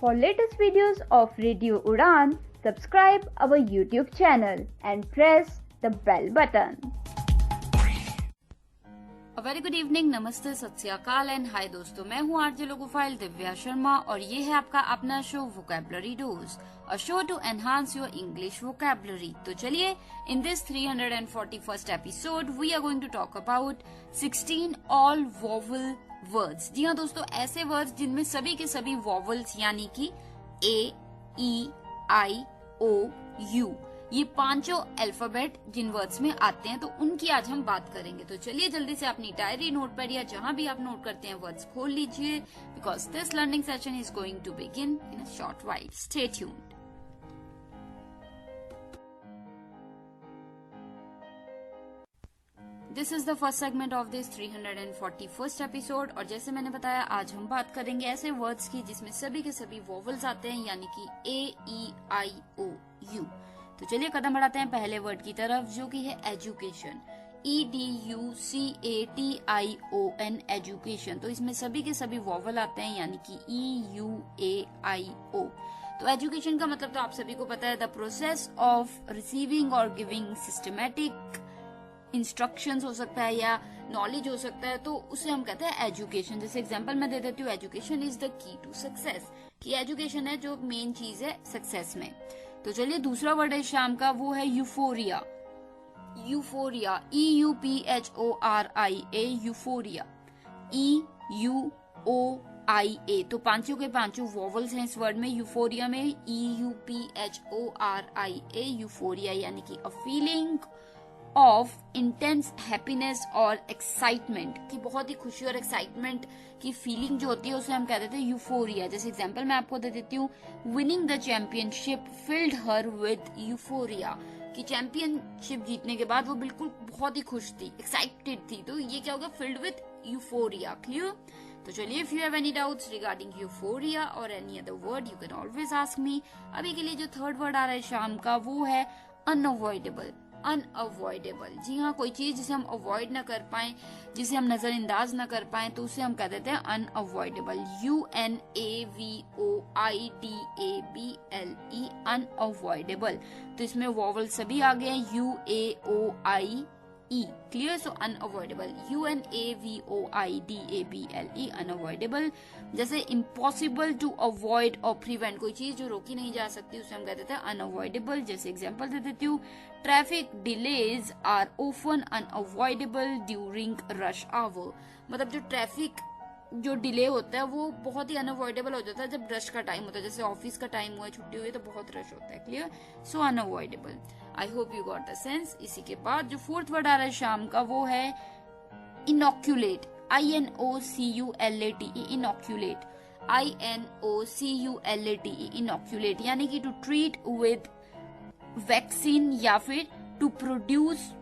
For latest videos of Radio Udan, subscribe our YouTube channel and press the bell button. A very good evening, नमस्ते, सत श्री अकाल and hi दोस्तों, मैं हूँ RJ logophile Divya Sharma और ये है आपका अपना show vocabulary dose, a show to enhance your English vocabulary. तो चलिए, in this 341st episode we are going to talk about 16 all vowel words. जी हाँ दोस्तों, ऐसे वर्ड्स जिनमें सभी के सभी वोवल्स यानी कि ए, ई, आई, ओ, यू, ये पांचों अल्फाबेट जिन वर्ड्स में आते हैं तो उनकी आज हम बात करेंगे। तो चलिए जल्दी से अपनी डायरी, नोटपैड या जहां भी आप नोट करते हैं वर्ड्स खोल लीजिए, because this learning session is going to begin in a short while. Stay tuned. This is the first segment of this 341st episode और जैसे मैंने बताया आज हम बात करेंगे ऐसे वर्ड्स की जिसमें सभी के सभी वोवल्स आते हैं यानी कि ए, ई, आई, ओ, यू। तो चलिए कदम बढ़ाते हैं पहले वर्ड की तरफ जो कि है एजुकेशन। EDUCATION, education. तो इसमें सभी के सभी वोवल आते हैं यानी कि EUAIO। तो एजुकेशन का मतलब तो आप सभी को पता है, द प्रोसेस ऑफ रिसीविंग और गिविंग सिस्टमैटिक इंस्ट्रक्शंस हो सकता है या नॉलेज हो सकता है, तो उसे हम कहते हैं एजुकेशन। जैसे एग्जांपल मैं दे देती हूँ, education is the key to success, कि एजुकेशन है जो मेन चीज है सक्सेस में। तो चलिए दूसरा वर्ड है शाम का, वो है euphoria. Euphoria, EUPHORIA, euphoria, EUOIA। तो पांचों के पांचों वोवल्स हैं इस वर्ड में। यूफोरिया में EUPHORIA, यूफोरिया यानी कि a feeling of intense happiness और एक्साइटमेंट, की बहुत ही खुशी और एक्साइटमेंट की फीलिंग जो होती है उसे हम कह देते हैं यूफोरिया। जैसे एग्जांपल मैं आपको दे देती हूँ, winning the championship field her with euphoria, कि चैंपियनशिप जीतने के बाद वो बिल्कुल बहुत ही खुश थी, एक्साइटेड थी। तो ये क्या होगा, फिल्ड विद यूफोरिया। क्लियर? तो चलिए, if you have any doubts regarding euphoria और any other word you can always ask me. अभी के लिए जो थर्ड वर्ड आ रहा है शाम का, वो है अनअवॉइडेबल। अनअवॉइडेबल, जी हाँ, कोई चीज जिसे हम अवॉइड ना कर पाए, जिसे हम नजरअंदाज ना कर पाए, तो उसे हम कह देते हैं अनअवॉइडेबल। UNAVOIDABLE, unavoidable. तो इसमें वोवल सभी आ गए हैं, UAOIE। क्लियर? सो अनअवॉइडेबल, UNAVOIDABLE, अनअवॉइडेबल। जैसे इम्पॉसिबल टू अवॉइड और प्रिवेंट, कोई चीज जो रोकी नहीं जा सकती उसे हम कह देते हैं अनअवॉइडेबल। जैसे एग्जांपल दे देती हूँ, traffic delays are often unavoidable during rush hour. मतलब जो ट्रैफिक जो डिले होता है वो बहुत ही अनअवॉइडेबल हो जाता है जब रश का टाइम होता है। जैसे ऑफिस का टाइम हुआ, छुट्टी हुई, तो बहुत रश होता है। Clear? So unavoidable. I hope you got the sense. इसी के बाद जो फोर्थ वर्ड आ रहा है शाम का, वो है inoculate. INOCULATE, inoculate. INOCULATE, inoculate यानी कि टू ट्रीट विद वैक्सीन या फिर to produce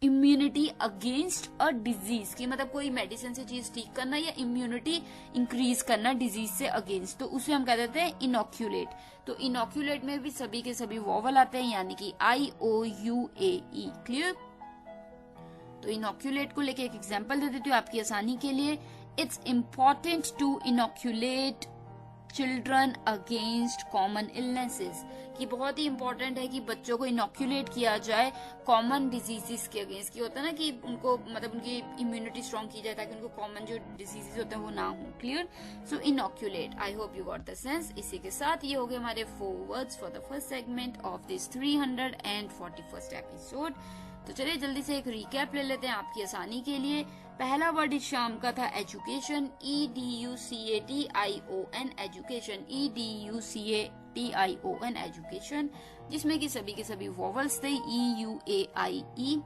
immunity against a disease, की मतलब कोई मेडिसिन से चीज ठीक करना या इम्यूनिटी इंक्रीज करना डिजीज से अगेंस्ट, तो उसे हम कह देते हैं इनोक्यूलेट। तो इनोक्यूलेट में भी सभी के सभी वोवल आते हैं यानी कि IOUAE। क्लियर? तो इनोक्यूलेट को लेके एक एग्जांपल दे देती हूँ आपकी आसानी के लिए। It's important to inoculate children against common illnesses, कि बहुत ही इंपॉर्टेंट है कि बच्चों को इनोक्यूलेट किया जाए कॉमन डिजीजेस के अगेंस्ट, की होता है ना कि उनको मतलब उनकी इम्यूनिटी स्ट्रॉन्ग की जाए ताकि उनको कॉमन जो डिजीजेस होते हैं वो ना हो। Clear? So inoculate. I hope you got the sense. इसी के साथ ये हो गए हमारे 4 words for the first segment of this 341st episode. तो चलिए जल्दी से एक रिकैप ले लेते हैं आपकी आसानी के लिए। पहला वर्ड इस शाम का था education, EDUCATION, education, EDUCATION, education, जिसमें कि सभी के सभी वोवल्स थे, EUAIE,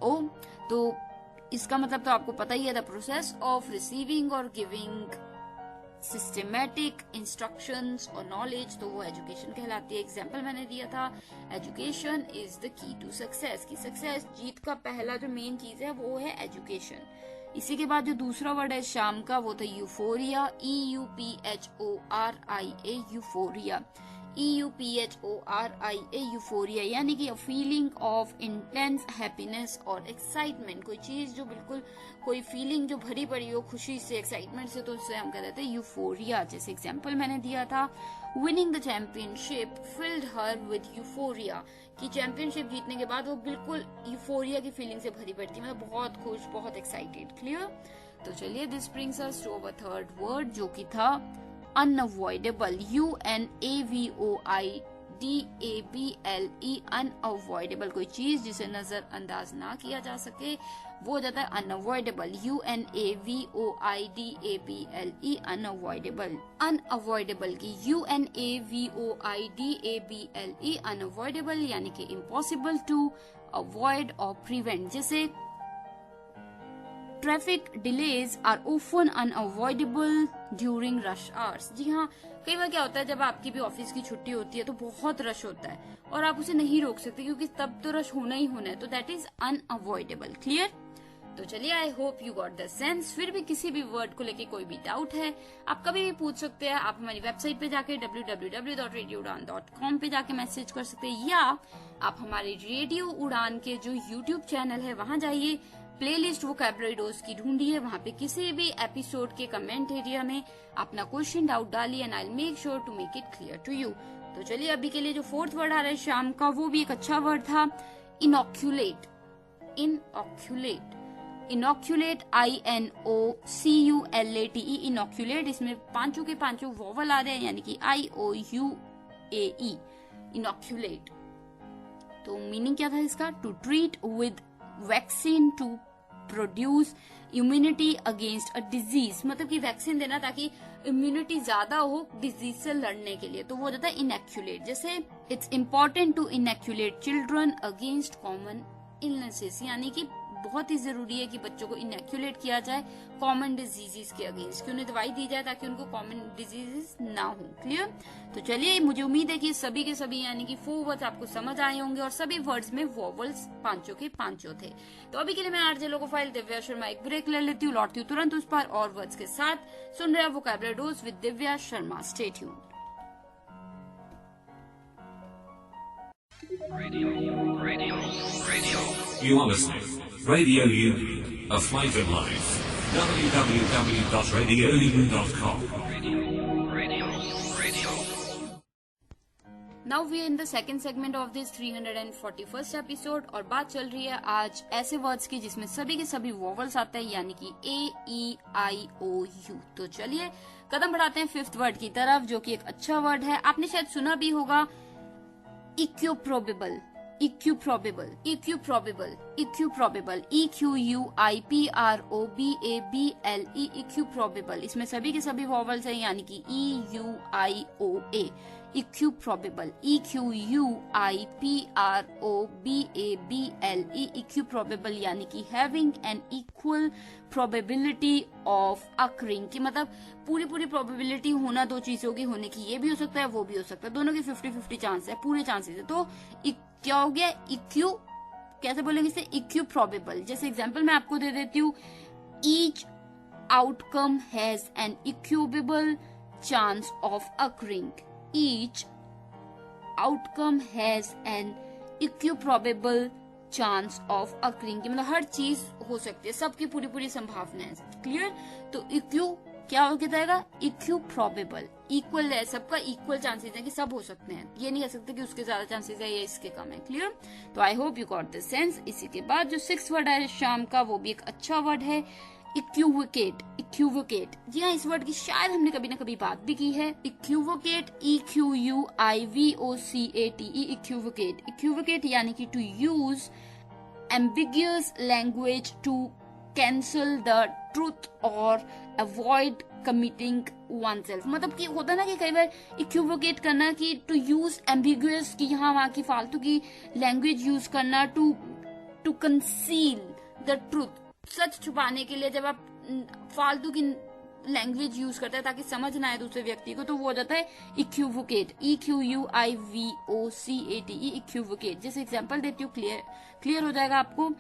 O। तो इसका मतलब तो आपको पता ही है, द प्रोसेस ऑफ रिसीविंग और गिविंग सिस्टमैटिक इंस्ट्रक्शंस और नॉलेज, तो वो एजुकेशन कहलाती है। एग्जाम्पल मैंने दिया था, education is the key to success, की सक्सेस जीत का पहला जो मेन चीज है वो है एजुकेशन। इसी के बाद जो दूसरा वर्ड है शाम का, वो था euphoria, EUPHORIA, euphoria. EUPHORIA, euphoria, यानी कि फीलिंग ऑफ इंटेंस हैप्पीनेस और एक्साइटमेंट। कोई चीज जो बिल्कुल, कोई फीलिंग जो भरी पड़ी हो खुशी से, एक्साइटमेंट से, तो उससे हम कहते हैं यूफोरिया। जैसे एग्जांपल मैंने दिया था, winning the championship field her with euphoria, कि चैंपियनशिप जीतने के बाद वो बिल्कुल यूफोरिया की फीलिंग से भरी पड़ी थी, मतलब बहुत खुश, बहुत एक्साइटेड। क्लियर? तो चलिए, this brings us to our third word, जो कि था अनअवॉइडेबल। UNAVOIDABLE, अनअवॉइडेबल, कोई चीज जिसे नजरअंदाज ना किया जा सके, वो हो जाता है अनअवॉइडेबल। UNAVOIDABLE, unavoidable. अनअवॉइडेबल की UNAVOIDABLE, अनअवॉइडेबल, यानी कि इम्पॉसिबल टू अवॉइड और प्रिवेंट। जैसे traffic delays are often unavoidable during rush hours. जी हाँ, कई बार क्या होता है, जब आपकी भी ऑफिस की छुट्टी होती है तो बहुत रश होता है और आप उसे नहीं रोक सकते क्योंकि तब तो रश होना ही होना है, तो दैट इज अनअवॉइडेबल। क्लियर? तो चलिए, आई hope you got the sense. फिर भी किसी भी वर्ड को लेके कोई भी डाउट है, आप कभी भी पूछ सकते हैं। आप हमारी वेबसाइट पे जाके www.radioudan.com पे जाके मैसेज कर सकते हैं, या आप हमारे रेडियो उड़ान के जो यूट्यूब चैनल है वहां जाइए, प्लेलिस्ट वोकैबुलरी डोज की ढूंढिए, वहां पे किसी भी एपिसोड के कमेंट एरिया में अपना क्वेश्चन डाउट डालिए and I will make sure to make it clear to you. तो चलिए, अभी के लिए जो फोर्थ वर्ड आ रहा है शाम का, वो भी एक अच्छा वर्ड था, इनॉक्यूलेट। इनऑक्यूलेट, इनॉक्यूलेट, INOCULATE, इनॉक्यूलेट। इसमें पांचों के पांचों वोवल आ रहे हैं, यानी कि IOUAE, इनॉक्यूलेट। तो मीनिंग क्या था इसका? To treat with vaccine to produce immunity against a disease, मतलब कि वैक्सीन देना ताकि इम्यूनिटी ज्यादा हो डिजीज से लड़ने के लिए, तो वो हो जाता है इनएक्यूलेट। जैसे it's important to inoculate children against common illnesses, यानी कि बहुत ही जरूरी है कि बच्चों को इनएक्यूलेट किया जाए कॉमन डिजीजेस के अगेंस्ट, कि उन्हें दवाई दी जाए ताकि उनको कॉमन डिजीजेस ना हो। क्लियर? तो चलिए, मुझे उम्मीद है कि सभी के सभी यानी कि 4 वर्ड्स आपको समझ आए होंगे और सभी वर्ड्स में वोवल्स पांचों के पांचों थे। तो अभी के लिए मैं आरजे लोगो फाइल दिव्या शर्मा एक ब्रेक ले लेती हूँ, लौटती हूँ तुरंत उस पर और वर्ड्स के साथ। सुन रहे हैं vocabulary dose with Divya Sharma. Stay tuned. You are listening. Radio UB, a flavored life. www.radioUB.com. Now we are in the second segment of this 341st episode और बात चल रही है आज ऐसे वर्ड्स की जिसमें सभी के सभी वोवल्स आते हैं, यानी कि AEIOU। तो चलिए, कदम बढ़ाते हैं फिफ्थ वर्ड की तरफ, जो कि एक अच्छा वर्ड है, आपने शायद सुना भी होगा, इक्विप्रोबेबल। इक्विप्रोबेबल, इक्विप्रोबेबल, इक्विप्रोबेबल, EQUIPROBABLE, इक्विप्रोबेबल। इसमें सभी के सभी वॉवल्स हैं, यानी कि EUIOA, इक्विप्रोबेबल, EQUIPROBABLE, इक्विप्रोबेबल, यानी कि having an equal probability of occurring, की मतलब पूरी प्रोबेबिलिटी होना दो चीजों की होने की, ये भी हो सकता है वो भी हो सकता है, दोनों की 50-50 चांस है, पूरे चांसेस है। तो क्या हो गया? इक्यू, कैसे बोलेंगे इसे? इक्यू प्रोबेबल। जैसे एग्जांपल मैं आपको दे देती हूँ, each outcome has an equiprobable chance of occurring. Each outcome has an equiprobable chance of occurring, मतलब हर चीज हो सकती है, सबकी पूरी संभावना है। क्लियर? तो इक्यू क्या हो जाएगा? इक्यू प्रोबेबल, इक्वल है, सबका इक्वल चांसेस है कि सब हो सकते हैं, ये नहीं कह सकते कि उसके ज्यादा चांसेस है या इसके कम है। क्लियर? तो आई hope you got the sense. इसी के बाद जो 6th वर्ड है शाम का, वो भी एक अच्छा वर्ड है, इक्विवोकेट। इक्विवोकेट, जी हाँ, इस वर्ड की शायद हमने कभी ना कभी बात भी की है। इक्विवोकेट, EQUIVOCATE, इक्विवोकेट। इक्विवोकेट यानी कि to use ambiguous language to cancel the truth और अवॉइड कमिटिंग वन सेल्फ, मतलब कि होता ना कि कई बार इक्विवोकेट करना कि टू यूज एम्बिगुअस, की यहाँ वहां की फालतू की लैंग्वेज यूज करना, टू कंसील द ट्रूथ, सच छुपाने के लिए जब आप फालतू की लैंग्वेज यूज करते हैं ताकि समझ ना आए दूसरे व्यक्ति को, तो वो हो जाता है इक्विवोकेट। EQUIVOCATE, इक्विवोकेट। जैसे एग्जांपल देती हूँ, क्लियर हो जाएगा आपको।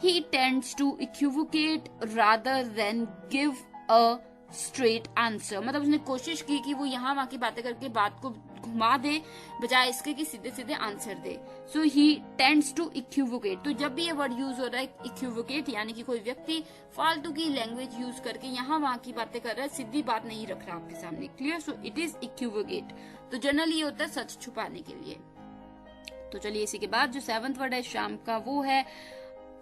He tends to equivocate rather than give a straight answer, मतलब उसने कोशिश की कि वो यहाँ वहां की बातें करके बात को घुमा दे बजाय इसके कि सीधे सीधे आंसर दे। So he tends to equivocate. तो जब भी ये वर्ड यूज हो रहा है इक्विवोकेट, यानी कि कोई व्यक्ति फालतू की लैंग्वेज यूज करके यहाँ वहां की बातें कर रहा है, सीधी बात नहीं रख रहा आपके सामने। Clear? So it is equivocate. तो जनरली ये होता है सच छुपाने के लिए। तो चलिए इसी के बाद जो 7th वर्ड है शाम का, वो है,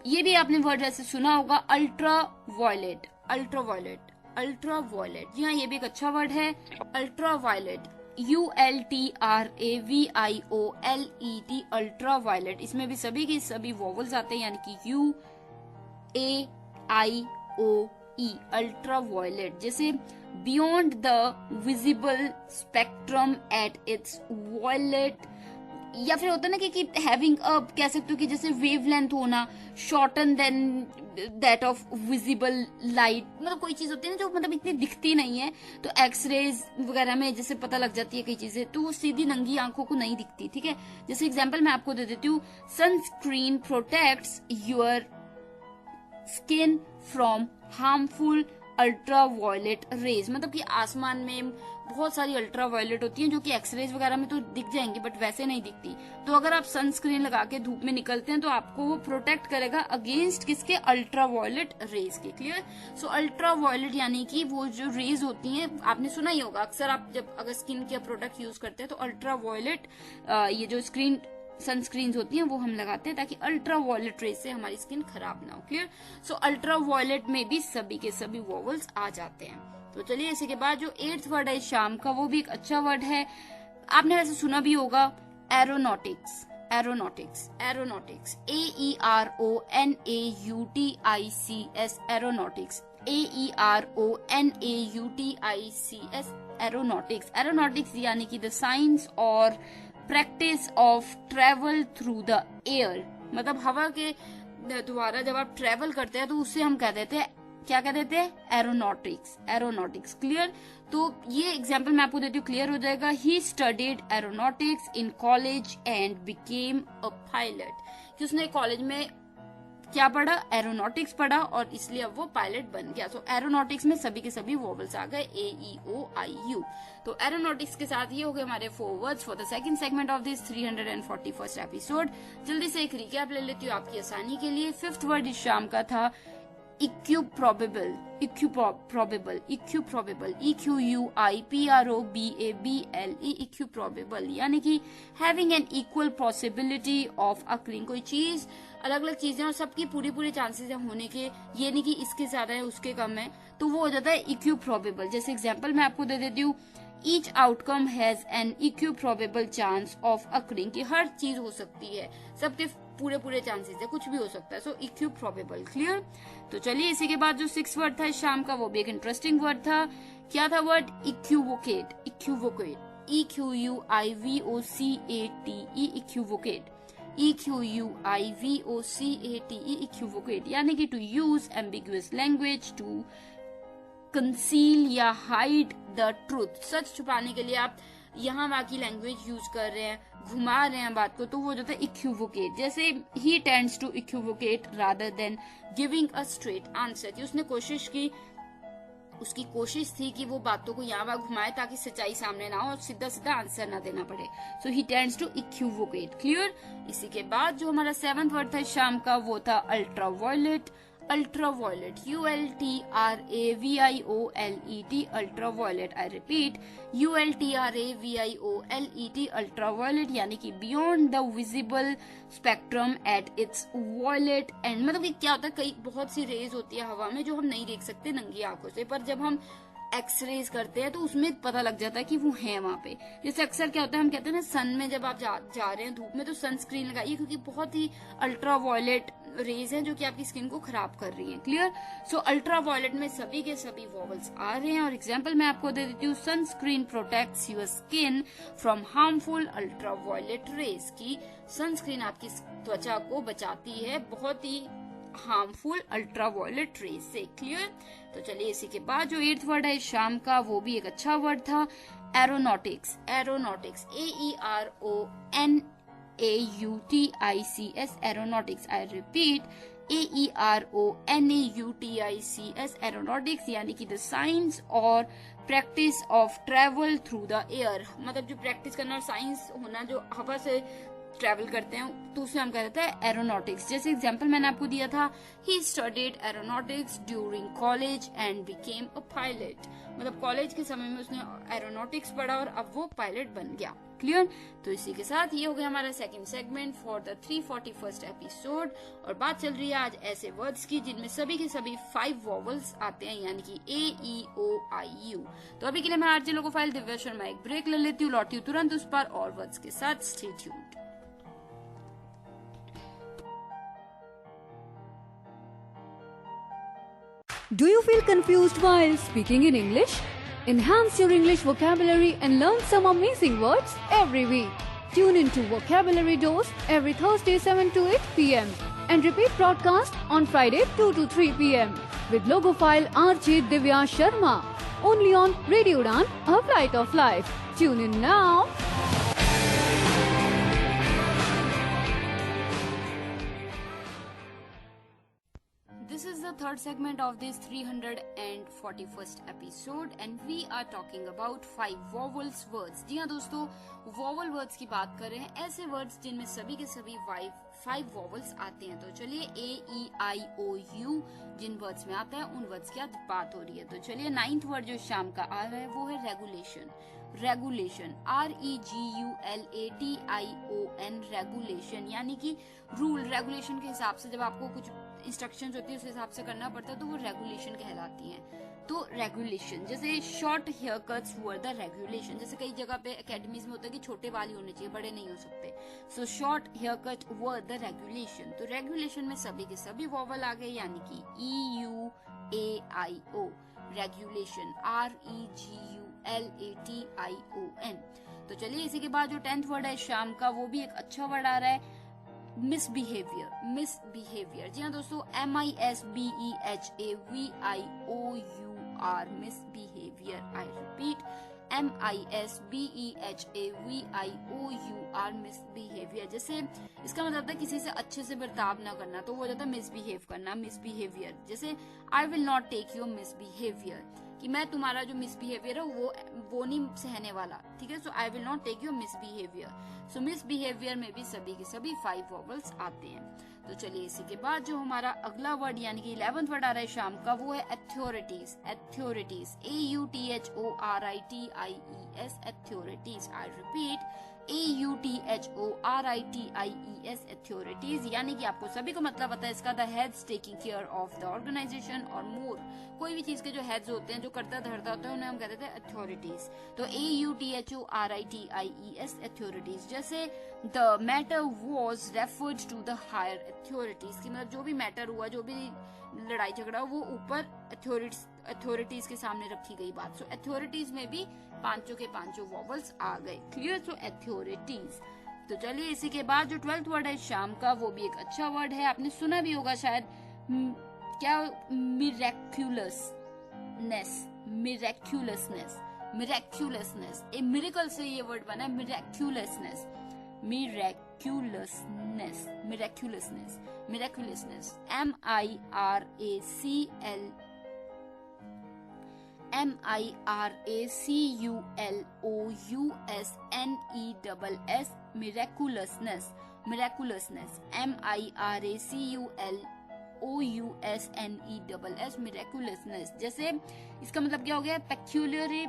ये भी आपने वर्ड ऐसे सुना होगा, ultraviolet. Ultraviolet, ultraviolet, जी हाँ, ये भी एक अच्छा वर्ड है। Ultraviolet, ULTRAVIOLET, ultraviolet. इसमें भी सभी के सभी वोवल्स आते हैं, यानी कि UAIOE, अल्ट्रा वायलेट। जैसे beyond the visible spectrum at its violet, या फिर होता है ना कि हैविंग अ, कह सकते हो कि जैसे वेवलेंथ होना shorten than that of visible light, मतलब कोई चीज होती है ना जो मतलब इतनी दिखती नहीं है, तो एक्सरेज वगैरह में जैसे पता लग जाती है कई चीजें, तो वो सीधी नंगी आंखों को नहीं दिखती। ठीक है, जैसे एग्जांपल मैं आपको दे देती हूँ, sunscreen protects your skin from harmful ultraviolet rays, मतलब कि आसमान में बहुत सारी अल्ट्रा वायलेट होती हैं जो कि एक्सरेज वगैरह में तो दिख जाएंगी बट वैसे नहीं दिखती। तो अगर आप सनस्क्रीन लगा के धूप में निकलते हैं तो आपको वो प्रोटेक्ट करेगा अगेंस्ट किसके? अल्ट्रा वायलेट रेज के। क्लियर? सो अल्ट्रा वायलेट यानी कि वो जो रेज होती हैं, आपने सुना ही होगा अक्सर, आप जब अगर स्किन केयर प्रोडक्ट यूज करते हैं तो अल्ट्रा वायलेट ये जो सनस्क्रीन होती हैं वो हम लगाते हैं ताकि अल्ट्रा वायलेट रेज से हमारी स्किन खराब ना हो। क्लियर? सो अल्ट्रा वायलेट में भी सभी के सभी वोवल्स आ जाते हैं। तो चलिए इसी के बाद जो 8th वर्ड है शाम का, वो भी एक अच्छा वर्ड है, आपने वैसे सुना भी होगा, aeronautics. Aeronautics, aeronautics, AERONAUTICS, aeronautics, AERONAUTICS, aeronautics. Aeronautics यानी कि द साइंस और practice of travel through the air, मतलब हवा के द्वारा जब आप ट्रेवल करते हैं तो उससे हम कह देते हैं, क्या कह देते हैं? एरोनॉटिक्स। एरोनॉटिक्स। क्लियर? तो ये एग्जांपल मैं आपको देती हूँ, क्लियर हो जाएगा। He studied aeronautics in college and became a pilot, कि उसने कॉलेज में क्या पढ़ा? एरोनॉटिक्स पढ़ा और इसलिए अब वो पायलट बन गया। तो एरोनॉटिक्स में सभी के सभी वोवल्स आ गए, AEOIU। तो एरोनॉटिक्स के साथ ये हो गए हमारे 4 words for the second segment of this 341st episode. जल्दी से एक रिकैप ले लेती हूँ आपकी आसानी के लिए। 5th वर्ड इस शाम का था इक्यूप्रॉबेबल, इक्यूप्रॉबेबल, इक्यूप्रॉबेबल, EQUIPROBABLE, इक्यूप्रॉबेबल, यानी कि having an equal possibility of occurring, कोई चीज अलग अलग चीजें और सबकी पूरी पूरी चांसेस होने के, ये नहीं कि इसके ज्यादा है उसके कम है, तो वो हो जाता है इक्यूप्रॉबेबल। जैसे एग्जांपल मैं आपको दे देती हूँ, each outcome has an equiprobable chance of occurring, कि हर चीज हो सकती है, सबके पूरे पूरे चांसेस है, कुछ भी हो सकता है। सो इक्यूप्रॉबेबल। क्लियर? तो चलिए इसी के बाद जो 6th वर्ड था शाम का, वो भी एक इंटरेस्टिंग वर्ड था। क्या था word? Equivocate. Equivocate, EQUIVOCATE, equivocate, EQUIVOCATE, equivocate, यानी कि to use ambiguous language to conceal या हाइड द ट्रूथ, सच छुपाने के लिए आप यहाँ वहाँ की लैंग्वेज यूज कर रहे हैं, घुमा रहे हैं बात को, तो वो हो जाता है इक्विवोकेट। जैसे he tends to equivocate rather than giving a straight answer, कि उसने कोशिश की, उसकी कोशिश थी कि वो बातों को यहाँ वहाँ घुमाए ताकि सच्चाई सामने ना हो और सीधा सीधा आंसर ना देना पड़े। सो ही टेंड्स टू इक्विवोकेट। क्लियर? इसी के बाद जो हमारा 7th वर्ड था शाम का, वो था ultraviolet. Ultraviolet, ULTRAVIOLET, ultraviolet. I repeat, ULTRAVIOLET, ultraviolet, यानी कि beyond the visible spectrum at its violet end, मतलब कि क्या होता है, कई बहुत सी रेज होती है हवा में जो हम नहीं देख सकते नंगी आंखों से, पर जब हम एक्सरेज करते हैं तो उसमें पता लग जाता है कि वो है वहां पे। जैसे अक्सर क्या होता है, हम कहते हैं ना, सन में जब आप जा रहे हैं धूप में तो सनस्क्रीन लगाइए, क्योंकि बहुत ही अल्ट्रा वायलेट रेज हैं जो कि आपकी स्किन को खराब कर रही हैं। क्लियर? सो अल्ट्रा वायलेट में सभी के सभी वोवल्स आ रहे हैं। और एग्जांपल मैं आपको दे देती हूँ, sunscreen protects your skin from harmful ultraviolet rays, की सनस्क्रीन आपकी त्वचा को बचाती है बहुत ही हार्मफुल अल्ट्रा वायलेट रेज से। क्लियर? तो चलिए इसी के बाद जो 8th वर्ड है शाम का, वो भी एक अच्छा वर्ड था, aeronautics. Aeronautics, AERONAUTICS, aeronautics. I repeat, AERONAUTICS aeronautics यानी कि द साइंस और practice of travel through the air, मतलब जो प्रैक्टिस करना और साइंस होना जो हवा से ट्रेवल करते हैं तो उसे हम कहते हैं एरोनॉटिक्स। जैसे एग्जांपल मैंने आपको दिया था, he studied aeronautics during college and became a pilot, मतलब कॉलेज के समय में उसने एरोनॉटिक्स पढ़ा और अब वो पायलट बन गया। क्लियर? तो इसी के साथ ये हो गया हमारा second segment for the 341st episode. और बात चल रही है आज ऐसे वर्ड्स की जिनमें सभी के सभी 5 वॉवल्स आते हैं, यानी कि AEOIU। तो अभी के लिए मैं आरजे लोगो फाइल दिव्या शर्मा एक ब्रेक ले लेती हूँ, लौटती हूँ तुरंत उस पर और वर्ड्स के साथ। Stay tuned. Do you feel confused while speaking in English? Enhance your English vocabulary and learn some amazing words every week. Tune into Vocabulary Dose every Thursday 7 to 8 p.m. and repeat broadcast on Friday 2 to 3 p.m. with logo file RJ Divya Sharma. Only on Radio Udan, a flight of life. Tune in now. This is the third segment of this 341st episode and we are talking about 5 vowels words। जी हाँ दोस्तों, vowel words की बात कर रहे हैं, ऐसे words जिनमें सभी के सभी 5 vowels आते हैं। तो चलिए AEIOU जिन words में आता है उन words की आज बात हो रही है। तो चलिए 9th word जो शाम का आ रहा है वो है रेगुलेशन। रेगुलेशन REGULATION रेगुलेशन यानी कि रूल। रेगुलेशन के हिसाब से जब आपको कुछ इंस्ट्रक्शंस होती है उस हिसाब से करना पड़ता है तो वो रेगुलेशन कहलाती हैं। तो रेगुलेशन जैसे short haircuts were the regulation, जैसे कई जगह पे एकेडमीज में होता है कि छोटे बाल ही होने चाहिए, बड़े नहीं हो सकते। So short haircut were the regulation. तो रेगुलेशन में सभी के सभी वॉवल आ गए यानी कि EUAIO रेगुलेशन REGULATION। तो चलिए इसी के बाद जो 10th वर्ड है शाम का वो भी एक अच्छा वर्ड आ रहा है, मिसबिहेवियर। मिसबिहेवियर जी हाँ दोस्तों, MISBEHAVIOUR misbehaviour. I repeat MISBEHAVIOUR misbehaviour. जैसे इसका मतलब है किसी से अच्छे से बर्ताव ना करना, तो वो हो जाता है मिसबिहेव करना, मिसबिहेवियर। जैसे I will not take your misbehaviour, कि मैं तुम्हारा जो मिसबिहेवियर है वो नहीं सहने वाला, ठीक है। So I will not take your misbehaviour. So misbehaviour में भी सभी के सभी 5 वॉवल्स आते हैं। तो चलिए इसी के बाद जो हमारा अगला वर्ड यानी कि 11th वर्ड आ रहा है शाम का वो है authorities. Authorities AUTHORITIES authorities. I repeat AUTHORITIES authorities, यानी कि आपको सभी को मतलब पता है इसका, the heads taking care of the organisation और मोर। कोई भी चीज के जो हेड्स होते हैं, जो करता धरता होता है, उन्हें हम कहते हैं अथॉरिटीज। तो AUTHORITIES अथॉरिटीज। जैसे the matter was referred to the higher authorities, की मतलब जो भी मैटर हुआ, जो भी लड़ाई झगड़ा वो ऊपर अथॉरिटीज के सामने रखी गई बात। सो अथॉरिटीज में भी 5 के 5 वॉवल्स आ गए। क्लियर? सो अथॉरिटीज। तो चलिए इसी के बाद जो 12th वर्ड है शाम का वो भी एक अच्छा वर्ड है, आपने सुना भी होगा शायद, क्या? मिरेक्युलसनेस। मिरेक्युलसनेस। मिरेक्युलसनेस ए मिरेकल से ये वर्ड बना है, मिरेक्युलसनेस। मिरेक्युलसनेस। मिरेक्युलसनेस। मिरेक्युलसनेस MIRACULOUSNESS miraculousness। miraculousness MIRACULOUSNESS miraculousness। जैसे इसका मतलब क्या हो गया? पेक्यूलियरली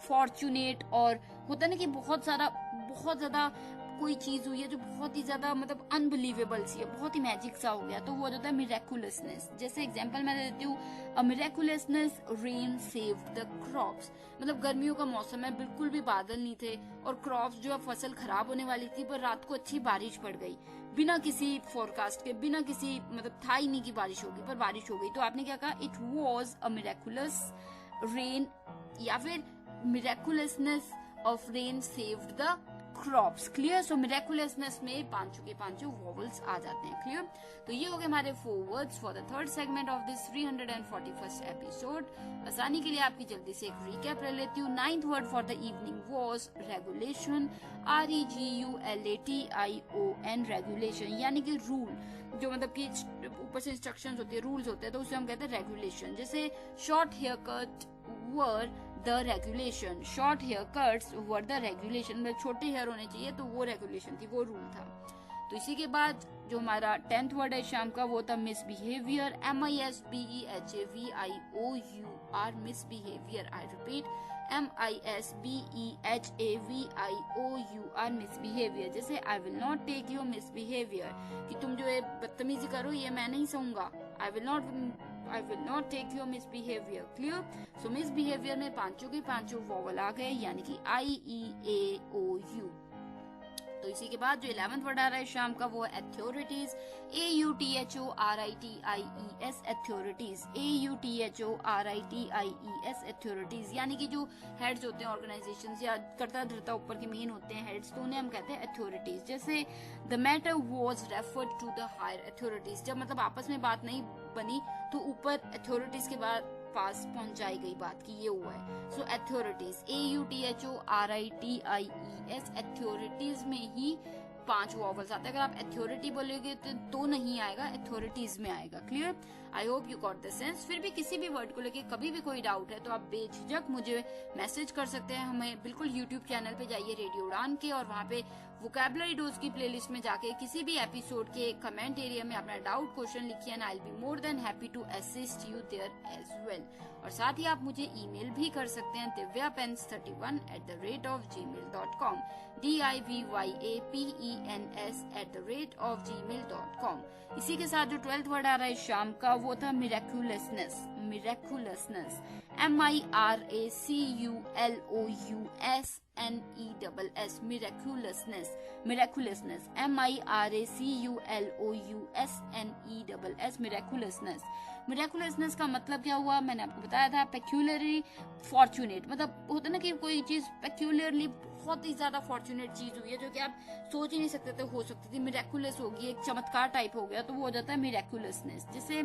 फॉर्चुनेट, और होता है ना कि बहुत ज्यादा कोई चीज हुई है जो बहुत ही ज्यादा मतलब अनबिलीवेबल सी है, बहुत ही मैजिक सा हो गया, तो वो होता है मिरेकुलसनेस। जैसे एग्जांपल मैं देती हूँ, अ मिरेकुलसनेस रेन सेव्ड द क्रॉप्स। मतलब गर्मियों का मौसम है, बिल्कुल भी बादल नहीं थे और क्रॉप्स जो है फसल खराब होने वाली थी, पर रात को अच्छी बारिश पड़ गई बिना किसी फोरकास्ट के, बिना किसी मतलब था ही नहीं की बारिश होगी, पर बारिश हो गई। तो आपने क्या कहा? It was a miraculous rain, या फिर miraculousness of rain saved the crops. Clear? So miraculousness में पांचों के पांचों वॉवल्स आ जाते हैं। क्लियर? तो ये हो गए हमारे 4 words for the third segment of this 341st episode. आसानी के लिए आपकी जल्दी से एक रिकैप ले लेती हूँ। 9th word for the evening was regulation, REGULATION, regulation, यानी कि रूल, जो मतलब कि ऊपर से इंस्ट्रक्शंस होती है, रूल्स होते हैं, तो उसे हम कहते हैं रेगुलेशन। जैसे short haircut were the regulation, short haircuts were the regulation, मतलब छोटे हेयर होने चाहिए तो वो रेगुलेशन थी, वो रूल था। तो इसी के बाद जो हमारा 10th वर्ड है शाम का, वो था misbehaviour, MISBEHAVIOUR, misbehaviour. I repeat, MISBEHAVIOUR, misbehaviour. जैसे I will not take your misbehaviour, कि तुम जो है बदतमीजी करो ये मैं नहीं सहूंगा। I will not take your misbehaviour. Clear? So misbehaviour में पांचों के पांचों वॉवल आ गए, यानी कि IEAOU। तो इसी के बाद जो 11th वर्ड आ रहा है शाम का, वो है authorities, AUTHORITIES, authorities, AUTHORITIES, authorities, यानी कि जो हेड्स होते हैं ऑर्गेनाइजेशन या करता धरता ऊपर के मेन होते हैं हेड्स, तो उन्हें हम कहते हैं अथॉरिटीज। जैसे the matter was referred to the higher authorities, जब मतलब आपस में बात नहीं बनी तो ऊपर अथॉरिटीज के बाद पास पहुंचाई गई बात की ये हुआ है। सो अथॉरिटीज, AUTHORITIES, अथॉरिटीज में ही 5 वॉवल्स आते हैं। अगर आप अथॉरिटी बोलोगे तो नहीं आएगा, अथॉरिटीज में आएगा। Clear? I hope you got the sense. फिर भी किसी भी वर्ड को लेके कभी भी कोई डाउट है तो आप बेझिझक मुझे मैसेज कर सकते हैं। हमें बिल्कुल यूट्यूब चैनल पे जाइए रेडियो उड़ान के, और वहाँ पे वोकैबुलरी डोज की प्लेलिस्ट में जाके किसी भी एपिसोड के कमेंट एरिया में अपना डाउट क्वेश्चन लिखिए, and I will be more than happy to assist you there as well. और साथ ही आप मुझे ईमेल भी कर सकते हैं divyapens31@gmail.com, DIVYAPENS@gmail.com। इसी के साथ जो 12th वर्ड आ रहा है शाम का, वो था मिरेकुलसनेस, मिरेकुलसनेस, MIRACULOUSNESS, मिरेकुलसनेस, मिरेकुलसनेस, MIRACULOUSNESS, मिरेकुलसनेस। मिरेकुलसनेस का मतलब क्या हुआ, मैंने आपको बताया था, पेक्यूलरली फॉर्चुनेट, मतलब होता है ना कि कोई चीज पेक्यूलरली बहुत ही ज्यादा फॉर्चुनेट चीज हुई है जो कि आप सोच ही नहीं सकते थे हो सकती थी, मिरेकुलस होगी, एक चमत्कार टाइप हो गया, तो वो हो जाता है मिरेकुलसनेस। जैसे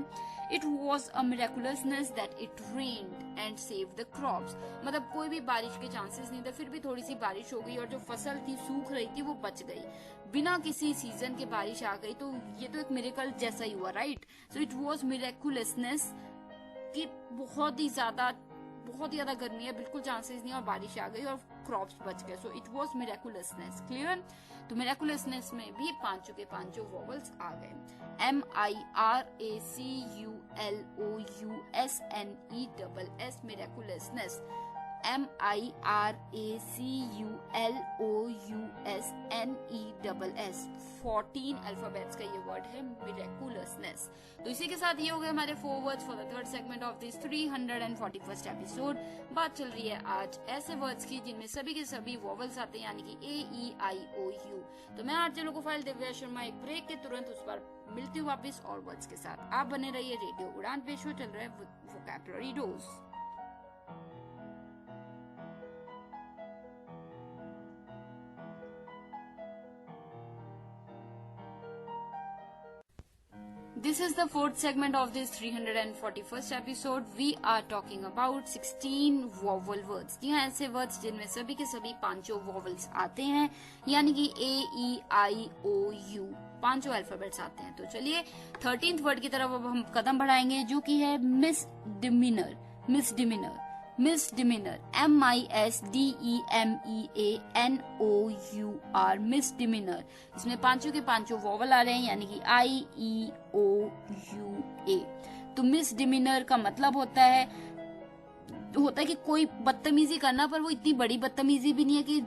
it was a miraculousness that it rained and saved the crops, मतलब कोई भी बारिश के चांसेस नहीं थे, फिर भी थोड़ी सी बारिश हो गई और जो फसल थी सूख रही थी वो बच गई, बिना किसी सीजन के बारिश आ गई, तो ये तो एक मिरेकल जैसा ही हुआ, राइट? सो इट वाज मिरेकुलसनेस कि बहुत ही ज्यादा गर्मी है, बिल्कुल चांसेस नहीं और बारिश आ गई और क्रॉप्स बच गए। So it was miraculousness. Clear? तो मिरेकुलसनेस में भी पांचों के पांचों वॉवल्स आ गए। MIRACULOUSNESS, मिरेकुलसनेस, MIRACULOUSNESS, 14 अल्फाबेट्स का ये वर्ड है मिरेकुलसनेस। तो इसी के साथ ये हो गए हमारे 4 words for the third segment of this 341st episode. बात चल रही है आज ऐसे वर्ड्स की जिनमें सभी के सभी वॉवल्स आते हैं, यानी कि AEIOU। तो मैं आज लोगो फाइल दिव्या शर्मा एक ब्रेक के तुरंत उस पर मिलती हूँ वापस और वर्ड्स के साथ। आप बने रहिए रेडियो उड़ान पे, शो चल रहा है vocabulary dose. This is the 4th segment of this 341st episode. We are talking about 16 vowel words. जी हाँ, ऐसे words जिनमें सभी के सभी पांचों vowels आते हैं, यानी कि AEIOU, पांचों अल्फाबेट्स आते हैं। तो चलिए 13th वर्ड की तरफ अब हम कदम बढ़ाएंगे, जो कि है misdemeanour. Misdemeanour, misdemeanour, MISDEMEANOUR, misdemeanour. इसमें पांचों के पांचों वॉवल आ रहे हैं, यानी कि IEOUA। तो मिसडिमिनर का मतलब होता है कि कोई बदतमीजी करना, पर वो इतनी बड़ी बदतमीजी भी नहीं है कि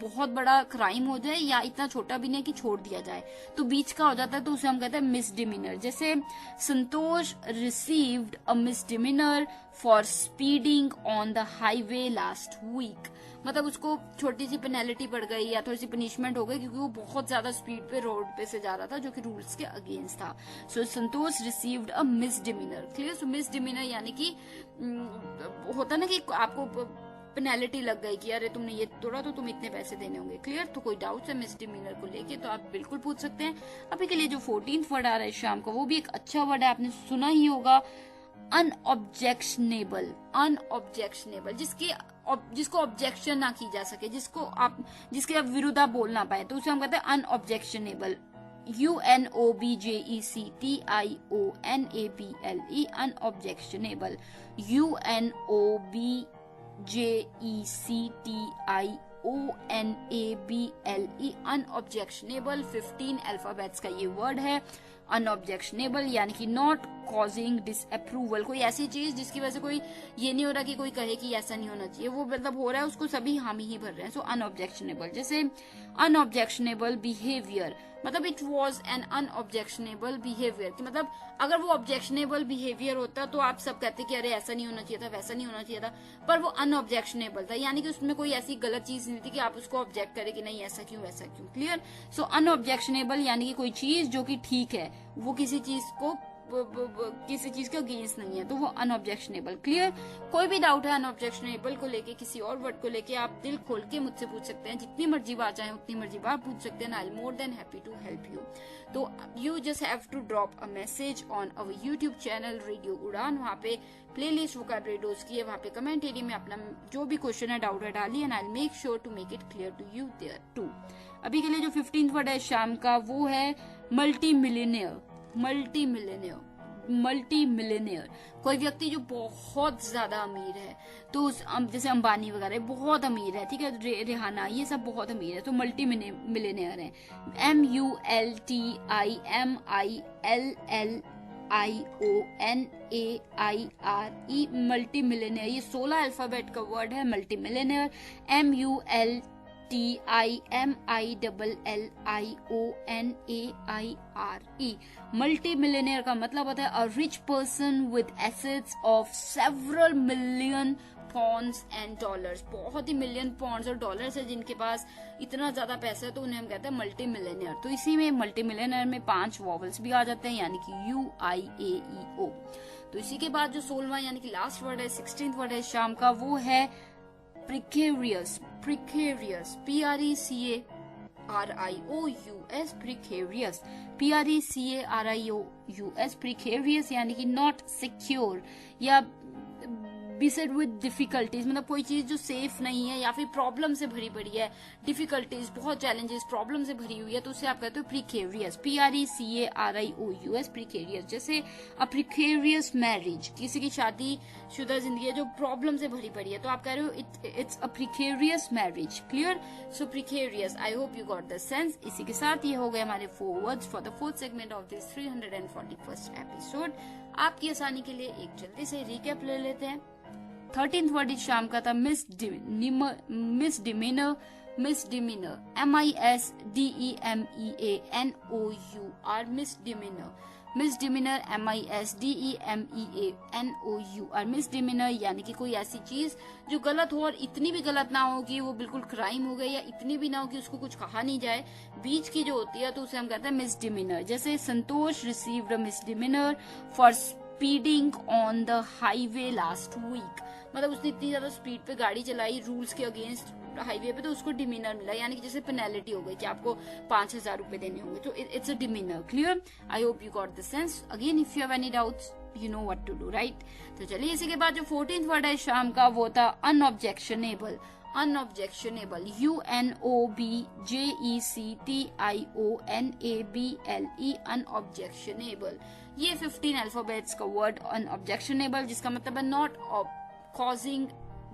बहुत बड़ा क्राइम हो जाए, या इतना छोटा भी नहीं कि छोड़ दिया जाए, तो बीच का हो जाता है, तो उसे हम कहते हैं मिसडिमिनर। जैसे Santosh received a misdemeanour for speeding on the highway last week, मतलब उसको छोटी सी पेनल्टी पड़ गई या थोड़ी सी पनिशमेंट हो गई क्योंकि वो बहुत ज्यादा स्पीड पे रोड पे से जा रहा था, जो कि रूल्स के अगेंस्ट था। सो संतोष received a misdemeanour. Clear? So misdemeanour यानी कि होता ना कि आपको पेनल्टी लग गई कि अरे तुमने ये तोड़ा तो तुम इतने पैसे देने होंगे। क्लियर? तो कोई डाउट है मिसडिमीनर को लेके तो आप बिल्कुल पूछ सकते हैं। अभी के लिए जो 14th वर्ड आ रहा है शाम का, वो भी एक अच्छा वर्ड है, आपने सुना ही होगा, अनऑब्जेक्शनेबल। अनऑब्जेक्शनेबल जिसको ऑब्जेक्शन ना की जा सके, जिसके आप विरुद्ध आप बोल ना पाए, तो उसे हम कहते हैं अनऑब्जेक्शनेबल। UNOBJECTIONABLE अनऑब्जेक्शनेबल। UNOBJECTIONABLE अनऑब्जेक्शनेबल। 15 अल्फाबेट्स का ये वर्ड है अनऑब्जेक्शनेबल, यानी कि नॉट कॉजिंग डिसअप्रूवल। कोई ऐसी चीज जिसकी वजह से कोई ये नहीं हो रहा कि कोई कहे कि ऐसा नहीं होना चाहिए, वो मतलब हो रहा है, उसको सभी हामी ही भर रहे हैं। सो अनऑब्जेक्शनेबल। जैसे अनऑब्जेक्शनेबल बिहेवियर, मतलब इट वॉज एन अनऑब्जेक्शनेबल बिहेवियर, कि मतलब अगर वो ऑब्जेक्शनेबल बिहेवियर होता तो आप सब कहते कि अरे ऐसा नहीं होना चाहिए था, वैसा नहीं होना चाहिए था, पर वो अनऑब्जेक्शनेबल था, यानी कि उसमें कोई ऐसी गलत चीज नहीं थी कि आप उसको ऑब्जेक्ट करें कि नहीं ऐसा क्यों वैसा क्यों। क्लियर? सो अनऑब्जेक्शनेबल यानी कि कोई चीज जो कि ठीक है, वो किसी चीज के अगेंस्ट नहीं है, तो वो अनऑब्जेक्शनेबल। क्लियर? कोई भी डाउट है अनऑब्जेक्शनेबल को लेके, किसी और वर्ड को लेके, आप दिल खोल के मुझसे पूछ सकते हैं, जितनी मर्जी बार चाहें उतनी मर्जी बार पूछ सकते हैं। I am more than happy to help you. तो you just have to drop a message on our YouTube channel radio Udaan, वहाँ पे प्लेलिस्ट वोकैबुलरी डोज की है, वहाँ पे कमेंट एरिया में अपना जो भी क्वेश्चन है, डाउट है, डालिए, and I will make sure to make it clear to you there too. अभी के लिए जो 15th वर्ड है शाम का, वो है मल्टी मिलियनियर। मल्टी मिलियनियर कोई व्यक्ति जो बहुत ज्यादा अमीर है, तो जैसे अंबानी वगैरह बहुत अमीर है, ठीक है, रेहाना, ये सब बहुत अमीर है, तो मल्टी मिलियनियर है। MULTIMILLIONAIRE multi millionaire. ये 16 अल्फाबेट का वर्ड है multi millionaire. MULTIMILLIONAIRE multi millionaire का मतलब होता है a rich person with assets of several million Pond's and dollars. बहुत ही मिलियन पॉन्ड्स और डॉलर्स है जिनके पास इतना ज्यादा पैसा है, तो उन्हें हम कहते हैं मल्टी मिलियनियर। तो इसी में मल्टी मिलियनियर में 5 वॉवल्स भी आ जाते हैं, यानी कि UIAEO। तो इसी के बाद जो 16वां यानी कि लास्ट वर्ड है, 16th वर्ड है शाम का, वो है precarious। precarious precarious precarious precarious यानी कि नॉट सिक्योर या beset with difficulties, मतलब कोई चीज जो सेफ नहीं है या फिर प्रॉब्लम से भरी पड़ी है, डिफिकल्टीज, बहुत चैलेंजेस, प्रॉब्लम से भरी हुई है, तो उसे आप कहते हो प्रिकेरियस। PRECARIOUS precarious. जैसे अ प्रिकेरियस मैरिज, किसी की शादी शुदा जिंदगी है जो प्रॉब्लम से भरी पड़ी है, तो आप कह रहे हो it's a precarious marriage. Clear? So precarious. I hope you got the sense. इसी के साथ ये हो गए हमारे 4 words for the 4th segment of this 341st episode. आपकी आसानी के लिए एक जल्दी से रिकैप ले लेते हैं। 13th वर्ड इस शाम का था मिसडिमीनर। MISDEMEANOR मिसडिमीनर MISDEMEANOR मिसडिमीनर यानी कि कोई ऐसी चीज जो गलत हो और इतनी भी गलत ना हो कि वो बिल्कुल क्राइम हो गई, या इतनी भी ना हो कि उसको कुछ कहा नहीं जाए, बीच की जो होती है, तो उसे हम कहते हैं मिसडिमीनर। जैसे Santosh received a misdemeanour for speeding on the highway last week, मतलब उसने इतनी ज्यादा स्पीड पे गाड़ी चलाई रूल्स के अगेंस्ट हाईवे पे, तो उसको डिमीनर मिला, यानी कि जैसे पेनल्टी हो गई कि आपको 5,000 रुपए देने होंगे, तो it's a demeanour. Clear? I hope you got the sense. Again if you have any doubts you know what to do, right? तो चलिए इसी के बाद जो 14th वर्ड है शाम का, वो था अनऑब्जेक्शनेबल। UNOBJECTIONABLE अनऑब्जेक्शनेबल। ये 15 अल्फाबेट्स का वर्ड अनऑब्जेक्शनेबल, जिसका मतलब है नॉट कॉजिंग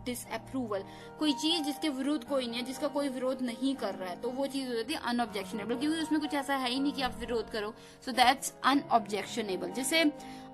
डिसअप्रूवल। कोई चीज जिसके विरुद्ध कोई नहीं है, जिसका कोई विरोध नहीं कर रहा है, तो वो चीज हो जाती है अनऑब्जेक्शनेबल, क्योंकि उसमें कुछ ऐसा है ही नहीं कि आप विरोध करो। So that's unobjectionable. जैसे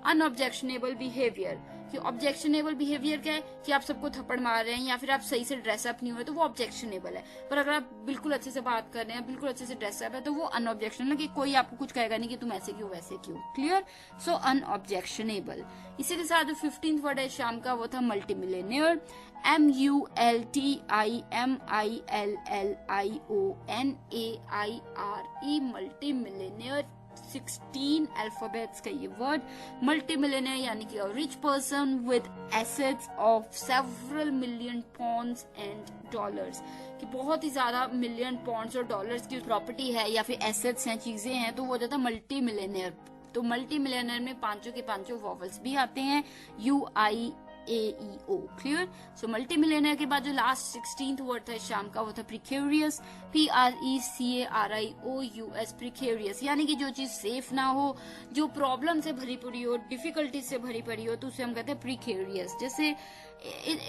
अनऑब्जेक्शनेबल बिहेवियर, कि ऑब्जेक्शनेबल बिहेवियर क्या है कि आप सबको थप्पड़ मार रहे हैं या फिर आप सही से ड्रेसअप नहीं हुए, तो वो ऑब्जेक्शनेबल है। पर अगर आप बिल्कुल अच्छे से बात कर रहे हैं, बिल्कुल अच्छे से ड्रेसअप है, तो वो अनऑब्जेक्शनेबल है, कि कोई आपको कुछ कहेगा नहीं कि तुम ऐसे क्यों वैसे क्यों। क्लियर? सो अनऑब्जेक्शनेबल। इसी के साथ जो 15th वर्ड है शाम का, वो था multi millionaire. MULTIMILLIONAIRE multi millionaire. 16 alphabets का ये वर्ड। मल्टी मिलियनर यानी कि rich person with assets of several million Pond's and dollars, कि बहुत ही ज्यादा मिलियन पॉन्ड्स और डॉलर्स की प्रॉपर्टी है या फिर एसेट्स हैं, चीजें हैं, तो वो जाता है मल्टी मिलियनर। तो मल्टी मिलियनर में पांचों के पांचों वॉवल्स भी आते हैं, UIAEO, clear. So multi millionaire के बाद जो लास्ट 16th वर्ड था शाम का, वो था प्रिकेरियस, PRECARIOUS, प्रिकेरियस, यानी कि जो चीज सेफ ना हो, जो प्रॉब्लम से भरी पड़ी हो, डिफिकल्टीज से भरी पड़ी हो, तो उसे हम कहते हैं प्रिकेरियस। जैसे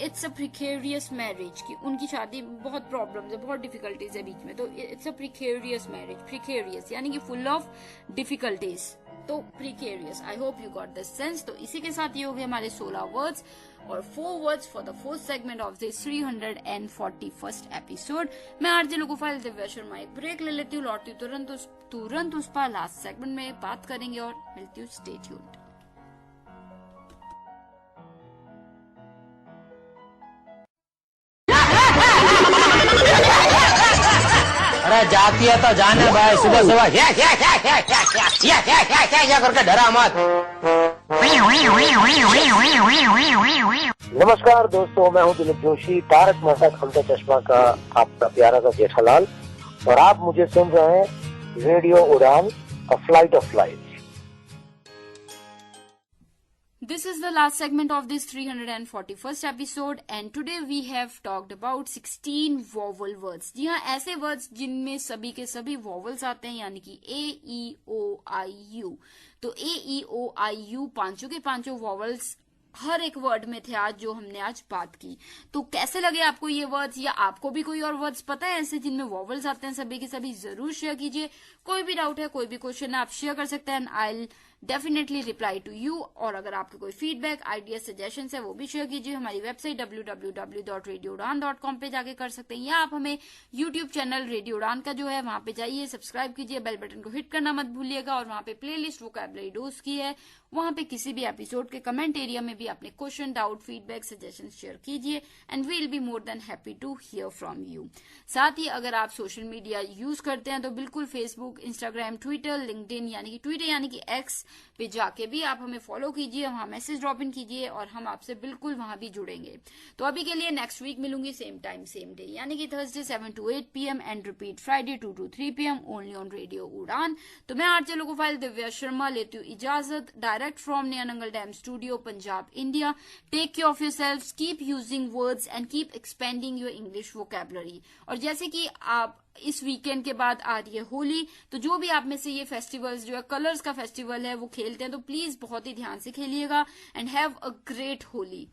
इट्स अ प्रिकेरियस मैरिज, कि उनकी शादी बहुत प्रॉब्लम्स है, बहुत डिफिकल्टीज है बीच में, तो it's a precarious marriage. Precarious यानी कि फुल ऑफ डिफिकल्टीज, तो precarious. I hope you got this sense. तो इसी के साथ ये हो गए हमारे 16 वर्ड्स और 4 words for the fourth segment of this 341st episode. मैं आरजे लोकोफाइल दिव्या शर्मा एक ब्रेक ले लेती हूँ, लौटती हूँ तुरंत उस पर लास्ट सेगमेंट में बात करेंगे और मिलती हूँ। Stay tuned. अरे जाती है तो जाने भाई, सुबह सुबह क्या करके डरा मत। नमस्कार दोस्तों, मैं हूं दिलीप जोशी, तारक मेहता का उल्टा चश्मा का आपका प्यारा सा जेठालाल, और आप मुझे सुन रहे हैं रेडियो उड़ान, a flight of life. This is the last segment of this 341st episode and today we have talked about 16 vowel words। जी हाँ, ऐसे words जिनमें सभी के सभी vowels आते हैं, यानी कि AEOIU। तो AEOIU पांचों के पांचों vowels हर एक वर्ड में थे आज, जो हमने आज बात की। तो कैसे लगे आपको ये वर्ड्स, या आपको भी कोई और वर्ड्स पता है ऐसे जिनमें वॉवल्स आते हैं सभी के सभी, जरूर शेयर कीजिए। कोई भी डाउट है, कोई भी क्वेश्चन है, आप शेयर कर सकते हैं, I definitely reply to you. और अगर आपके कोई फीडबैक, आइडिया, सजेशन है, वो भी शेयर कीजिए। हमारी वेबसाइट www.radioudan.com पे जाके कर सकते हैं, या आप हमें यूट्यूब चैनल रेडियो उड़ान का जो है वहां पे जाइए, सब्सक्राइब कीजिए, बेल बटन को हिट करना मत भूलिएगा। और वहां पे प्लेलिस्ट वोकैबुलरी डोज की है, वहां पे किसी भी एपिसोड के कमेंट एरिया में भी अपने question, doubt, feedback, suggestion share कीजिए and we will be more than happy to hear from you. साथ ही अगर आप सोशल मीडिया यूज करते हैं तो बिल्कुल फेसबुक, इंस्टाग्राम, ट्विटर, लिंक्डइन यानी कि ट्विटर यानी कि एक्स पे जाके भी आप हमें फॉलो कीजिए, वहां मैसेज ड्रॉप इन कीजिए और हम आपसे बिल्कुल वहां भी जुड़ेंगे। तो अभी के लिए नेक्स्ट वीक मिलूंगी सेम टाइम सेम डे, यानी कि Thursday 7 to 8 PM and repeat Friday 2 to 3 PM only on radio उड़ान। तो मैं आरजे लोकोफाइल दिव्या शर्मा लेती हूँ इजाजत, direct from Nayanangal dam studio, Punjab, India. Take care of yourselves, keep using words and keep expanding your English vocabulary. और जैसे कि आप इस वीकेंड के बाद आ रही है होली, तो जो भी आप में से ये फेस्टिवल्स जो है कलर्स का फेस्टिवल है वो खेलते हैं, तो प्लीज बहुत ही ध्यान से खेलिएगा and have a great Holi.